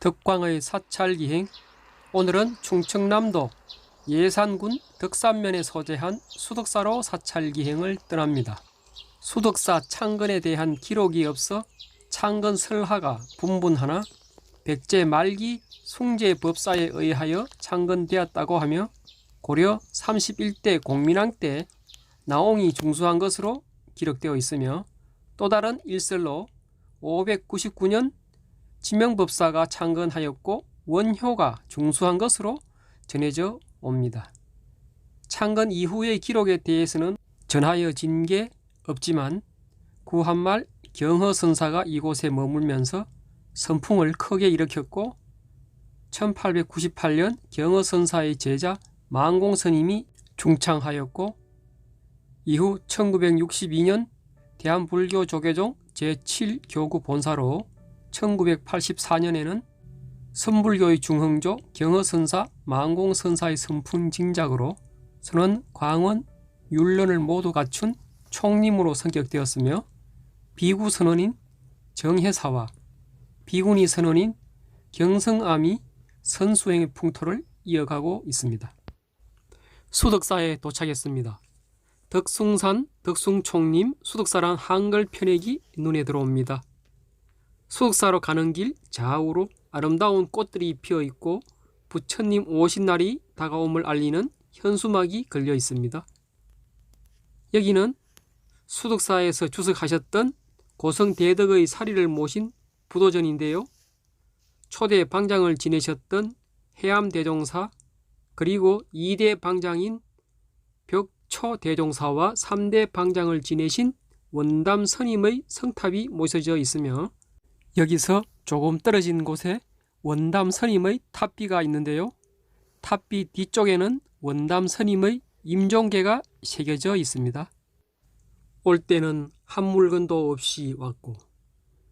덕광의 사찰기행. 오늘은 충청남도 예산군 덕산면에 소재한 수덕사로 사찰기행을 떠납니다. 수덕사 창건에 대한 기록이 없어 창건 설화가 분분하나 백제 말기 숭제법사에 의하여 창건되었다고 하며 고려 31대 공민왕 때 나옹이 중수한 것으로 기록되어 있으며 또 다른 일설로 599년 지명법사가 창건하였고 원효가 중수한 것으로 전해져 옵니다. 창건 이후의 기록에 대해서는 전하여진 게 없지만 구한말 경허선사가 이곳에 머물면서 선풍을 크게 일으켰고 1898년 경허선사의 제자 만공스님이 중창하였고 이후 1962년 대한불교조계종 제7교구 본사로 1984년에는 선불교의 중흥조 경허선사 만공선사의 선풍징작으로 선원, 광원, 율론을 모두 갖춘 총림으로 성격되었으며 비구 선원인 정혜사와 비구니 선원인 경성암이 선수행의 풍토를 이어가고 있습니다. 수덕사에 도착했습니다. 덕숭산 덕숭총림 수덕사란 한글 편액이 눈에 들어옵니다. 수덕사로 가는 길 좌우로 아름다운 꽃들이 피어 있고 부처님 오신 날이 다가옴을 알리는 현수막이 걸려 있습니다. 여기는 수덕사에서 주석하셨던 고성대덕의 사리를 모신 부도전인데요. 초대 방장을 지내셨던 해암대종사 그리고 2대 방장인 벽초대종사와 3대 방장을 지내신 원담스님의 성탑이 모셔져 있으며 여기서 조금 떨어진 곳에 원담스님의 탑비가 있는데요. 탑비 뒤쪽에는 원담스님의 임종계가 새겨져 있습니다. 올 때는 한 물건도 없이 왔고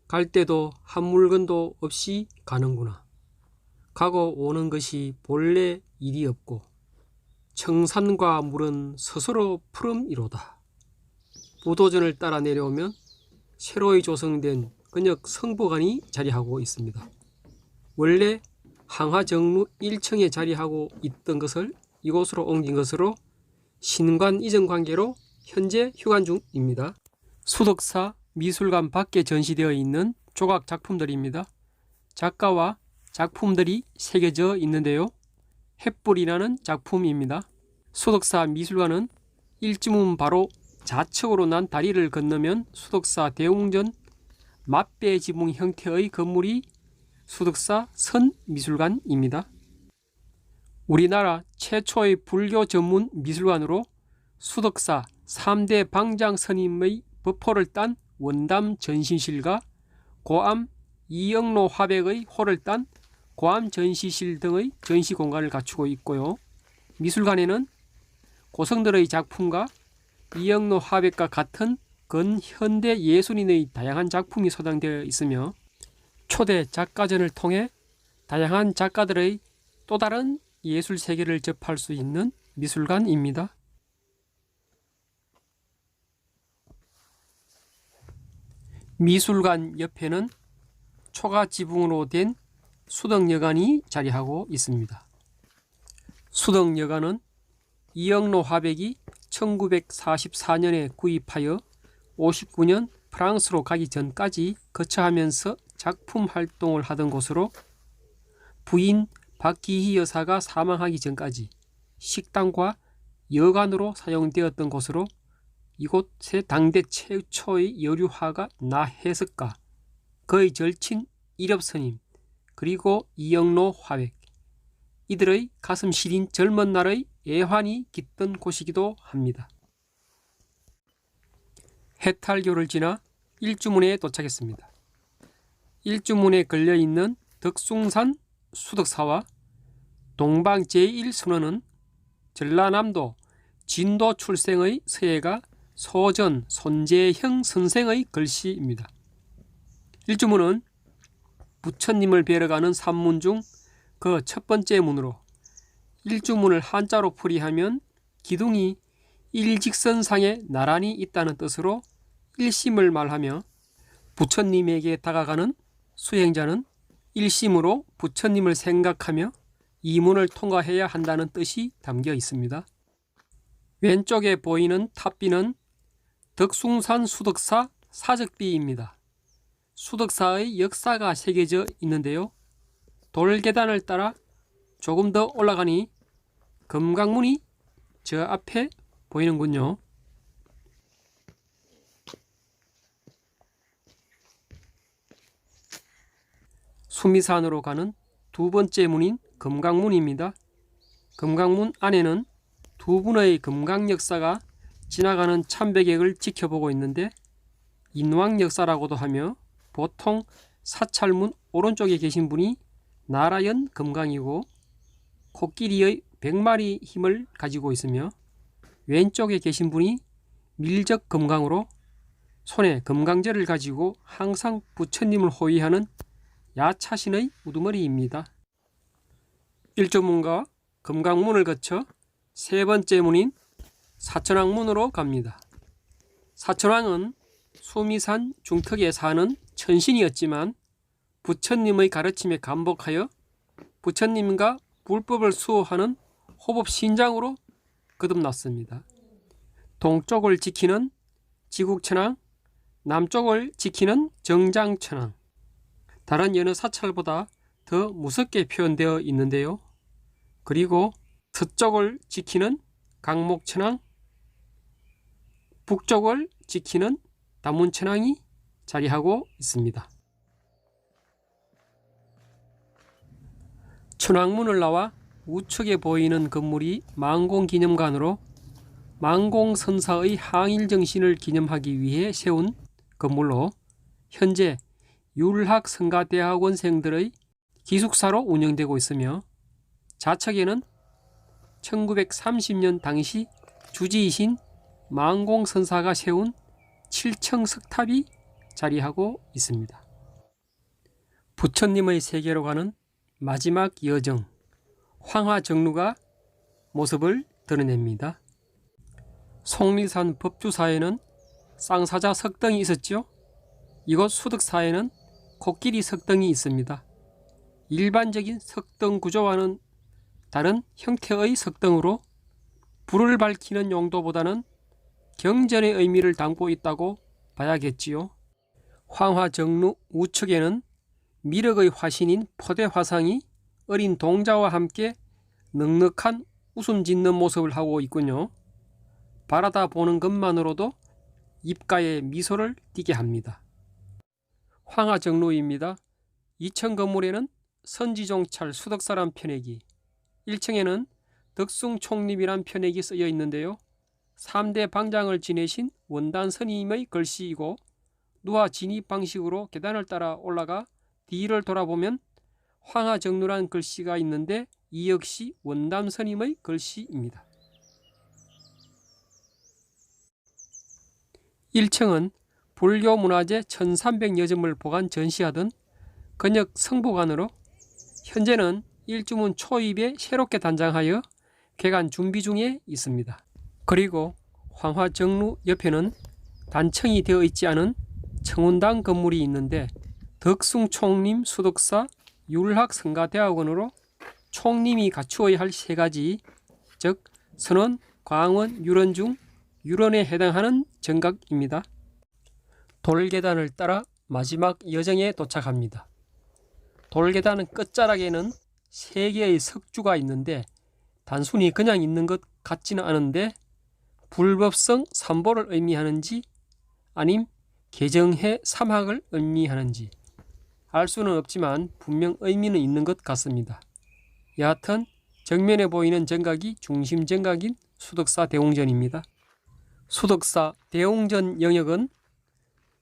갈 때도 한 물건도 없이 가는구나. 가고 오는 것이 본래 일이 없고 청산과 물은 스스로 푸름이로다. 부도전을 따라 내려오면 새로이 조성된 근역 성보관이 자리하고 있습니다. 원래 항화정루 1층에 자리하고 있던 것을 이곳으로 옮긴 것으로 신관 이전 관계로 현재 휴관 중입니다. 수덕사 미술관 밖에 전시되어 있는 조각 작품들입니다. 작가와 작품들이 새겨져 있는데요. 햇불이라는 작품입니다. 수덕사 미술관은 일지문 바로 좌측으로 난 다리를 건너면 수덕사 대웅전 맞배 지붕 형태의 건물이 수덕사 선미술관입니다. 우리나라 최초의 불교 전문 미술관으로 수덕사 3대 방장 스님의 법호를 딴 원담 전시실과 고암 이영로 화백의 호를 딴 고암 전시실 등의 전시 공간을 갖추고 있고요. 미술관에는 고성들의 작품과 이영로 화백과 같은 근현대 예술인의 다양한 작품이 소장되어 있으며 초대 작가전을 통해 다양한 작가들의 또 다른 예술 세계를 접할 수 있는 미술관입니다. 미술관 옆에는 초가 지붕으로 된 수덕여관이 자리하고 있습니다. 수덕여관은 이영로 화백이 1944년에 구입하여 59년 프랑스로 가기 전까지 거처하면서 작품 활동을 하던 곳으로 부인 박기희 여사가 사망하기 전까지 식당과 여관으로 사용되었던 곳으로 이곳에 당대 최초의 여류화가 나해석가, 그의 절친 이렵스님, 그리고 이영로 화백, 이들의 가슴 시린 젊은 날의 애환이 깃든 곳이기도 합니다. 해탈교를 지나 일주문에 도착했습니다. 일주문에 걸려있는 덕숭산 수덕사와 동방 제1선원은 전라남도 진도 출생의 서예가 소전 손재형 선생의 글씨입니다. 일주문은 부처님을 뵈러 가는 산문 중 그 첫 번째 문으로 일주문을 한자로 풀이하면 기둥이 일직선상에 나란히 있다는 뜻으로 일심을 말하며 부처님에게 다가가는 수행자는 일심으로 부처님을 생각하며 이 문을 통과해야 한다는 뜻이 담겨 있습니다. 왼쪽에 보이는 탑비는 덕숭산 수덕사 사적비입니다. 수덕사의 역사가 새겨져 있는데요. 돌계단을 따라 조금 더 올라가니 금강문이 저 앞에 보이는군요. 수미산으로 가는 두 번째 문인 금강문입니다. 금강문 안에는 두 분의 금강 역사가 지나가는 참배객을 지켜보고 있는데 인왕 역사라고도 하며 보통 사찰문 오른쪽에 계신 분이 나라연 금강이고 코끼리의 100마리 힘을 가지고 있으며 왼쪽에 계신 분이 밀적 금강으로 손에 금강제를 가지고 항상 부처님을 호위하는 야차신의 우두머리입니다. 일조문과 금강문을 거쳐 세 번째 문인 사천왕문으로 갑니다. 사천왕은 수미산 중턱에 사는 천신이었지만 부처님의 가르침에 감복하여 부처님과 불법을 수호하는 호법신장으로 거듭났습니다. 동쪽을 지키는 지국천왕, 남쪽을 지키는 정장천왕. 다른 여느 사찰보다 더 무섭게 표현되어 있는데요. 그리고 서쪽을 지키는 강목천왕, 북쪽을 지키는 다문천왕이 자리하고 있습니다. 천왕문을 나와 우측에 보이는 건물이 망공기념관으로 망공선사의 항일정신을 기념하기 위해 세운 건물로 현재 율학성가대학원생들의 기숙사로 운영되고 있으며 좌측에는 1930년 당시 주지이신 망공선사가 세운 7층 석탑이 자리하고 있습니다. 부처님의 세계로 가는 마지막 여정, 황화정루가 모습을 드러냅니다. 속리산 법주사에는 쌍사자 석등이 있었죠. 이곳 수덕사에는 코끼리 석등이 있습니다. 일반적인 석등 구조와는 다른 형태의 석등으로 불을 밝히는 용도보다는 경전의 의미를 담고 있다고 봐야겠지요. 황화정루 우측에는 미륵의 화신인 포대화상이 어린 동자와 함께 넉넉한 웃음 짓는 모습을 하고 있군요. 바라다 보는 것만으로도 입가에 미소를 띠게 합니다. 황화정루입니다. 2층 건물에는 선지종찰 수덕사란 편액이, 1층에는 덕숭총립이란 편액이 쓰여 있는데요. 3대 방장을 지내신 원단 스님의 글씨이고 누화 진입 방식으로 계단을 따라 올라가 뒤를 돌아보면 황화정루란 글씨가 있는데 이 역시 원담 스님의 글씨입니다. 1층은 불교문화재 1300여 점을 보관 전시하던 건역 성보관으로 현재는 일주문 초입에 새롭게 단장하여 개관 준비 중에 있습니다. 그리고 황화정루 옆에는 단청이 되어 있지 않은 청운당 건물이 있는데 덕숭총림 수덕사 율학성가대학원으로 총림이 갖추어야 할 세 가지, 즉 선원, 광원, 유론 중 유론에 해당하는 정각입니다. 돌계단을 따라 마지막 여정에 도착합니다. 돌계단 끝자락에는 3개의 석주가 있는데 단순히 그냥 있는 것 같지는 않은데 불법성 삼보를 의미하는지 아님 개정해 삼학을 의미하는지 알 수는 없지만 분명 의미는 있는 것 같습니다. 여하튼 정면에 보이는 정각이 중심 정각인 수덕사 대웅전입니다. 수덕사 대웅전 영역은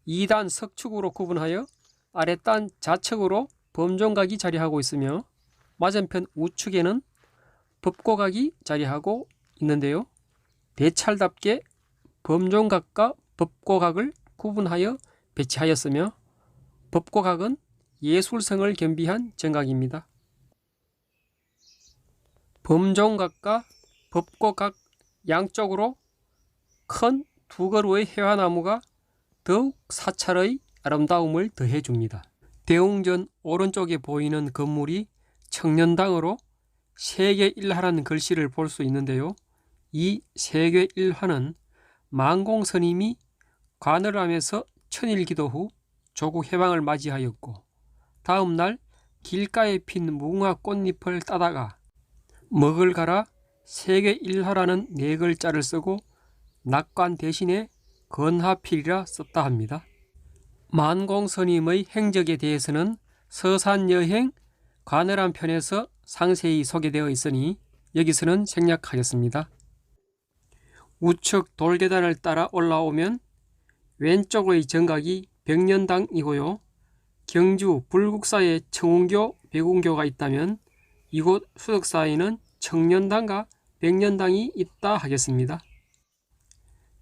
2단 석축으로 구분하여 아랫단 좌측으로 범종각이 자리하고 있으며 맞은편 우측에는 법고각이 자리하고 있는데요. 대찰답게 범종각과 법고각을 구분하여 배치하였으며 법고각은 예술성을 겸비한 정각입니다. 범종각과 법고각 양쪽으로 큰 두 그루의 해화나무가 더욱 사찰의 아름다움을 더해줍니다. 대웅전 오른쪽에 보이는 건물이 청년당으로 세계일화라는 글씨를 볼 수 있는데요. 이 세계일화는 만공 스님이 관을 하면서 천일기도 후 조국 해방을 맞이하였고, 다음 날 길가에 핀 무궁화 꽃잎을 따다가 먹을 갈아 세계일화라는 네 글자를 쓰고 낙관 대신에 건하필이라 썼다 합니다. 만공 스님의 행적에 대해서는 서산여행 관을한 편에서 상세히 소개되어 있으니 여기서는 생략하겠습니다. 우측 돌계단을 따라 올라오면 왼쪽의 정각이 백년당이고요. 경주 불국사에 청운교, 백운교가 있다면 이곳 수덕사에는 청년당과 백년당이 있다 하겠습니다.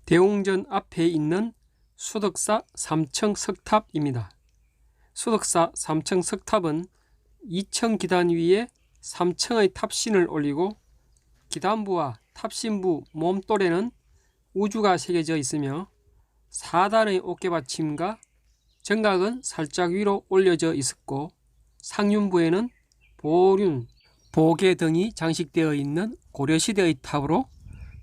대웅전 앞에 있는 수덕사 3층 석탑입니다. 수덕사 3층 석탑은 2층 기단 위에 3층의 탑신을 올리고 기단부와 탑신부 몸돌에는 우주가 새겨져 있으며 4단의 어깨받침과 정각은 살짝 위로 올려져 있었고 상륜부에는 보륜, 보계 등이 장식되어 있는 고려시대의 탑으로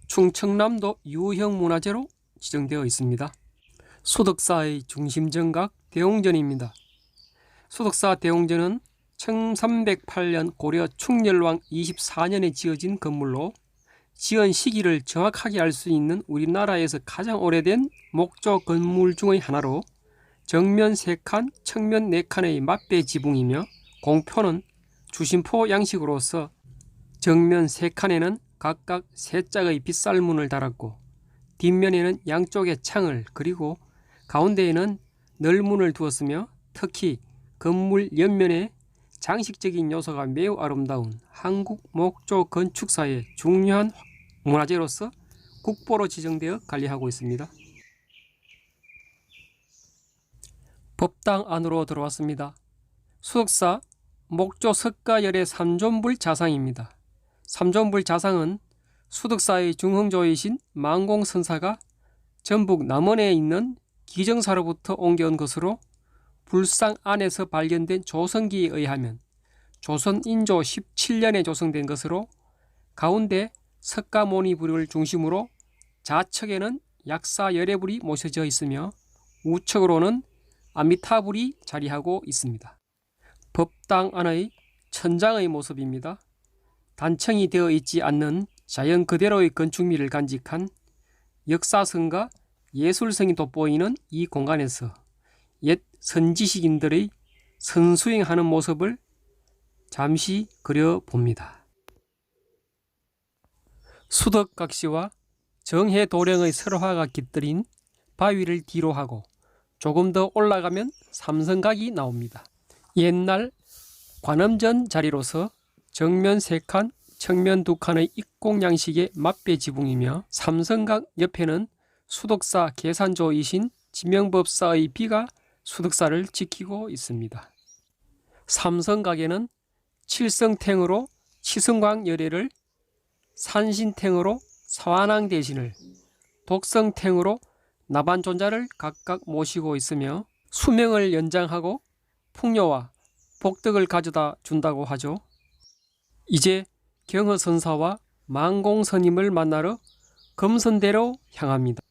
충청남도 유형 문화재로 지정되어 있습니다. 수덕사의 중심 정각 대웅전입니다. 수덕사 대웅전은 1308년 고려 충렬왕 24년에 지어진 건물로 지은 시기를 정확하게 알 수 있는 우리나라에서 가장 오래된 목조 건물 중의 하나로 정면 3칸, 측면 4칸의 맞배 지붕이며 공표는 주심포 양식으로서 정면 3칸에는 각각 3짝의 빗살문을 달았고 뒷면에는 양쪽에 창을 그리고 가운데에는 널문을 두었으며 특히 건물 옆면에 장식적인 요소가 매우 아름다운 한국 목조 건축사의 중요한 문화재로서 국보로 지정되어 관리하고 있습니다. 법당 안으로 들어왔습니다. 수덕사 목조 석가열의 삼존불 자상입니다. 삼존불 자상은 수덕사의 중흥조이신 만공선사가 전북 남원에 있는 기정사로부터 옮겨온 것으로 불상 안에서 발견된 조성기에 의하면 조선 인조 17년에 조성된 것으로 가운데 석가모니불을 중심으로 좌측에는 약사 열애불이 모셔져 있으며 우측으로는 아미타불이 자리하고 있습니다. 법당 안의 천장의 모습입니다. 단청이 되어 있지 않는 자연 그대로의 건축미를 간직한 역사성과 예술성이 돋보이는 이 공간에서 옛 선지식인들의 선수행하는 모습을 잠시 그려봅니다. 수덕각시와 정해도령의 설화가 깃들인 바위를 뒤로 하고 조금 더 올라가면 삼성각이 나옵니다. 옛날 관음전 자리로서 정면 3칸, 측면 2칸의 입공 양식의 맞배 지붕이며 삼성각 옆에는 수덕사 계산조이신 지명법사의 비가 수덕사를 지키고 있습니다. 삼성각에는 칠성탱으로 치성광 열애를, 산신탱으로 사완왕 대신을, 독성탱으로 나반존자를 각각 모시고 있으며 수명을 연장하고 풍요와 복덕을 가져다 준다고 하죠. 이제 경허선사와 만공스님을 만나러 금선대로 향합니다.